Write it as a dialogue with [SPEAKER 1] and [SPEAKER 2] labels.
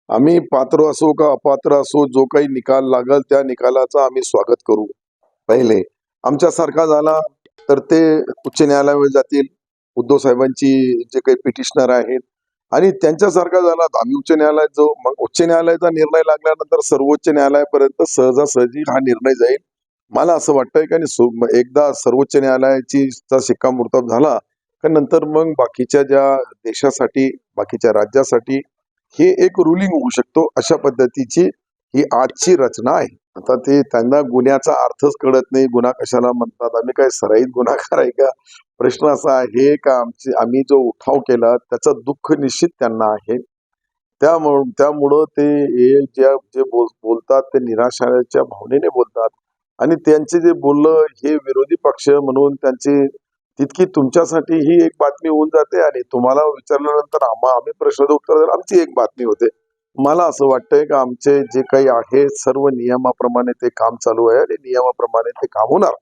[SPEAKER 1] आम्ही पात्र असो का अपात्र असो, जो काही निकाल लागल त्या निकालाचं आम्ही स्वागत करू. पहिले आमच्यासारखा झाला तर ते उच्च न्यायालयावर जातील. उद्धव साहेबांची जे काही पिटिशनर आहेत आणि त्यांच्यासारखा झाला तर आम्ही उच्च न्यायालयात जाऊ. मग उच्च न्यायालयाचा निर्णय लागल्यानंतर सर्वोच्च न्यायालयापर्यंत सहजासहजी हा निर्णय जाईल. मला असं वाटतंय की एकदा सर्वोच्च न्यायालयाची चा शिक्कामोर्तब झाला का नंतर मग बाकीच्या ज्या देशासाठी, बाकीच्या राज्यासाठी हे एक रुलिंग होऊ शकतो. अशा पद्धतीची ही आजची रचना आहे. आता ते त्यांना गुन्ह्याचा अर्थच कळत नाही. गुन्हा कशाला म्हणतात? आम्ही काय सराईत गुन्हेगार आहे का? प्रश्न असा आहे का आम्ही जो उठाव केला त्याचं दुःख निश्चित त्यांना आहे. त्यामुळं ते हे जे बोलतात ते निराशाच्या भावनेने बोलतात आणि त्यांचे जे बोलणं हे विरोधी पक्ष म्हणून त्यांची तितकी तुमच्यासाठी ही एक बातमी होऊन जाते आणि तुम्हाला विचारल्यानंतर आम्ही प्रश्नाचं उत्तर द्यायला आमची एक बातमी होते. मला असं वाटतंय की आमचे जे काही आहे सर्व नियमाप्रमाणे ते काम चालू आहे आणि नियमाप्रमाणे ते काम होणार.